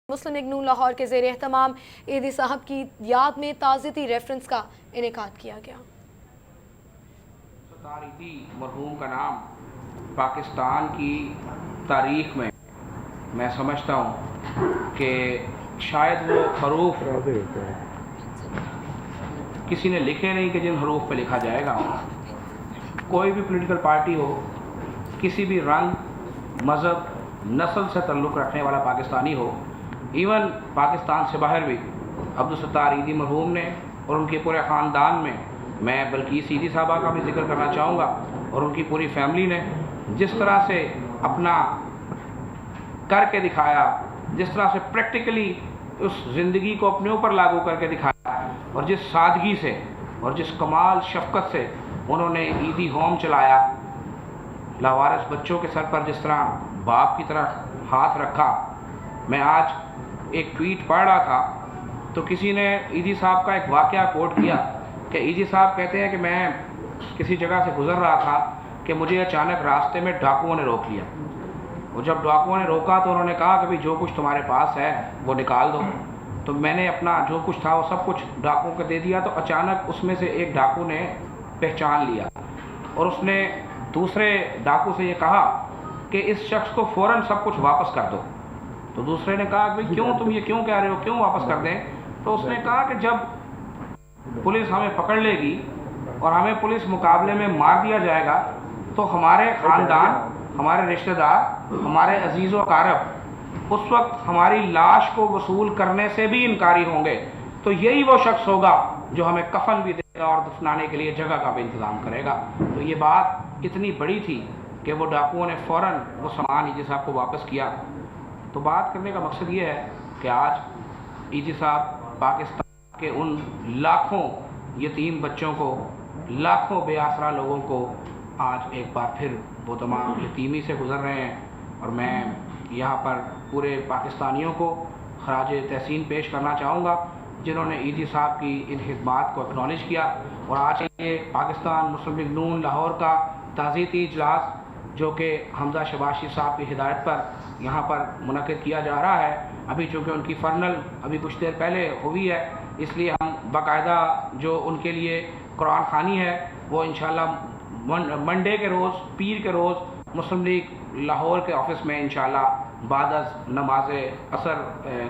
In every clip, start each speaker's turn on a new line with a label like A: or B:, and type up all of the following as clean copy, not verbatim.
A: مسلم league نون لاہور کے زیر اہتمام ایدی صاحب کی یاد میں تعزیتی ریفرنس کا انعقاد کیا گیا۔
B: ایدی مرحوم کا نام پاکستان کی تاریخ میں سمجھتا ہوں کہ شاید وہ حروف کسی نے لکھے نہیں کہ جن حروف پہ لکھا جائے گا۔ کوئی بھی پولیٹیکل پارٹی ہو، کسی بھی رنگ، مذہب، نسل سے تعلق رکھنے والا پاکستانی ہو، ایون پاکستان سے باہر بھی عبدالستار ایدی مرحوم نے اور ان کے پورے خاندان میں بلکیس ایدی صاحبہ کا بھی ذکر کرنا چاہوں گا اور ان کی پوری فیملی نے جس طرح سے اپنا کر کے دکھایا، جس طرح سے پریکٹیکلی اس زندگی کو اپنے اوپر لاگو کر کے دکھایا، اور جس سادگی سے اور جس کمال شفقت سے انہوں نے ایدی ہوم چلایا، لاوارث بچوں کے سر پر جس طرح باپ کی طرح ہاتھ رکھا۔ میں آج ایک ٹویٹ پڑھ رہا تھا تو کسی نے ایدی صاحب کا ایک واقعہ کوٹ کیا کہ ایدی صاحب کہتے ہیں کہ میں کسی جگہ سے گزر رہا تھا کہ مجھے اچانک راستے میں ڈاکوؤں نے روک لیا، اور جب ڈاکوؤں نے روکا تو انہوں نے کہا کہ جو کچھ تمہارے پاس ہے وہ نکال دو۔ تو میں نے اپنا جو کچھ تھا وہ سب کچھ ڈاکوؤں کو دے دیا، تو اچانک اس میں سے ایک ڈاکو نے پہچان لیا اور اس نے دوسرے ڈاکو سے یہ کہا کہ اس شخص کو فوراً سب کچھ واپس کر دو۔ تو دوسرے نے کہا کہ کیوں، تم یہ کیوں کہہ رہے ہو، کیوں واپس کر دیں؟ تو اس نے کہا کہ جب پولیس ہمیں پکڑ لے گی اور ہمیں پولیس مقابلے میں مار دیا جائے گا تو ہمارے خاندان، ہمارے رشتہ دار، ہمارے عزیز و اقارب اس وقت ہماری لاش کو وصول کرنے سے بھی انکاری ہوں گے، تو یہی وہ شخص ہوگا جو ہمیں کفن بھی دے گا اور دفنانے کے لیے جگہ کا بھی انتظام کرے گا۔ تو یہ بات اتنی بڑی تھی کہ وہ ڈاکوؤں نے فوراً وہ سامان ایدی صاحب کو واپس کیا۔ تو بات کرنے کا مقصد یہ ہے کہ آج ایدی صاحب پاکستان کے ان لاکھوں یتیم بچوں کو، لاکھوں بے آسرا لوگوں کو آج ایک بار پھر وہ تمام یتیمی سے گزر رہے ہیں، اور میں یہاں پر پورے پاکستانیوں کو خراج تحسین پیش کرنا چاہوں گا جنہوں نے ایدی صاحب کی ان خدمات کو اکنالج کیا۔ اور آج یہ پاکستان مسلم لیگ نون لاہور کا تعزیتی اجلاس جو کہ حمزہ شباشی صاحب کی ہدایت پر یہاں پر منعقد کیا جا رہا ہے، ابھی چونکہ ان کی فرنل ابھی کچھ دیر پہلے ہوئی ہے، اس لیے ہم باقاعدہ جو ان کے لیے قرآن خوانی ہے وہ انشاءاللہ منڈے کے روز، پیر کے روز مسلم لیگ لاہور کے آفس میں انشاءاللہ بعد از نماز عصر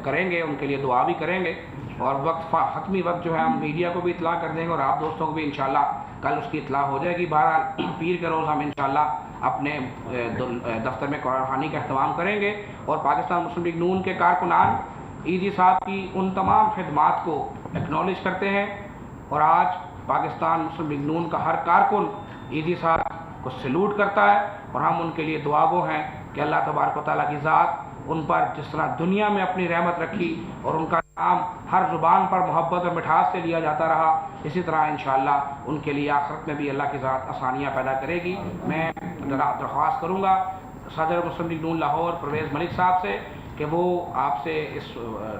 B: کریں گے، ان کے لیے دعا بھی کریں گے، اور حتمی وقت جو ہے ہم میڈیا کو بھی اطلاع کر دیں گے اور آپ دوستوں کو بھی انشاءاللہ کل اس کی اطلاع ہو جائے گی۔ بہرحال پیر کے روز ہم انشاءاللہ اپنے دفتر میں قرآن خوانی کا اہتمام کریں گے، اور پاکستان مسلم لیگ نون کے کارکنان ایدی صاحب کی ان تمام خدمات کو ایکنالج کرتے ہیں، اور آج پاکستان مسلم لیگ نون کا ہر کارکن ایدی صاحب کو سلوٹ کرتا ہے، اور ہم ان کے لیے دعا گو ہیں کہ اللہ تبارک و تعالیٰ کی ذات ان پر جس طرح دنیا میں اپنی رحمت رکھی اور ان کا نام ہر زبان پر محبت اور مٹھاس سے لیا جاتا رہا، اسی طرح انشاءاللہ ان کے لیے آخرت میں بھی اللہ کی ذات آسانیاں پیدا کرے گی۔ میں درخواست کروں گا صدر مسلم لیگ نون لاہور پرویز ملک صاحب سے کہ وہ آپ سے اس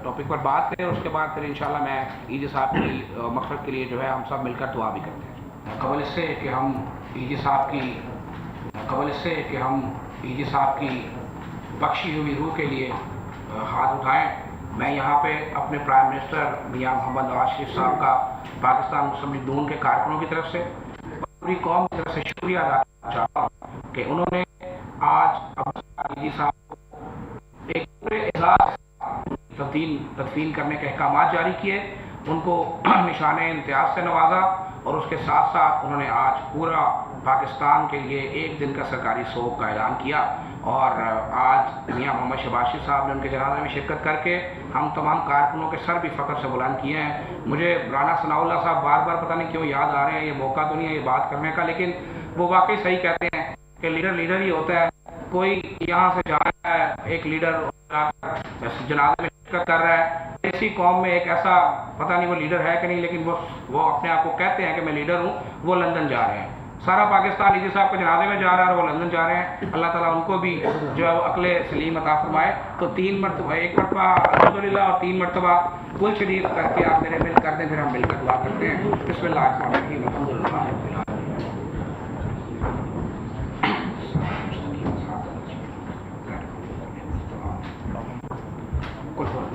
B: ٹاپک پر بات کریں، اور اس کے بعد پھر انشاءاللہ میں ایدی صاحب کی مغفرت کے لیے جو ہے ہم سب مل کر دعا بھی کرتے ہیں۔ قبل اس سے کہ ہم ایدی صاحب کی بخشی ہوئی روح کے لیے ہاتھ اٹھائیں، میں یہاں پہ اپنے پرائم منسٹر میاں محمد نواز شریف صاحب کا پاکستان مسلم لیگ نون کے کارکنوں کی طرف سے پوری قوم کی طرف سے شکریہ ادا کرنا چاہتا ہوں کہ انہوں نے آج ایدی صاحب کو ایک پورے اعزاز تدفین کرنے کے احکامات جاری کیے، ان کو نشان امتیاز سے نوازا، اور اس کے ساتھ ساتھ انہوں نے آج پورا پاکستان کے لیے ایک دن کا سرکاری سوگ کا اعلان کیا، اور آج میاں محمد شباشی صاحب نے ان کے جنازے میں شرکت کر کے ہم تمام کارکنوں کے سر بھی فخر سے بلند کیے ہیں۔ مجھے رانا ثناء اللہ صاحب بار بار پتہ نہیں کیوں یاد آ رہے ہیں، یہ موقع تو نہیں ہے یہ بات کرنے کا، لیکن وہ واقعی صحیح کہتے ہیں کہ لیڈر ہی ہوتا ہے۔ کوئی یہاں سے جا رہا ہے، ایک لیڈر جنازے میں شرکت کر رہا ہے، ایسی قوم میں ایک ایسا پتہ نہیں وہ لیڈر ہے کہ نہیں، لیکن وہ اپنے آپ کو کہتے ہیں کہ میں لیڈر ہوں، وہ لندن جا رہے ہیں۔ سارا پاکستان ایدی صاحب کے جنازے میں جا رہا ہے اور وہ لندن جا رہے ہیں۔ اللہ تعالیٰ ان کو بھی جو ہے عقل سلیم عطا فرمائے۔ تو 3 مرتبہ، ایک مرتبہ الحمدللہ اور 3 مرتبہ کل شریف کر کے آپ میرے مل کر دیں، پھر ہم مل کر دعا کرتے ہیں۔ بسم اللہ الرحمن الرحیم، الحمدللہ۔ کچھ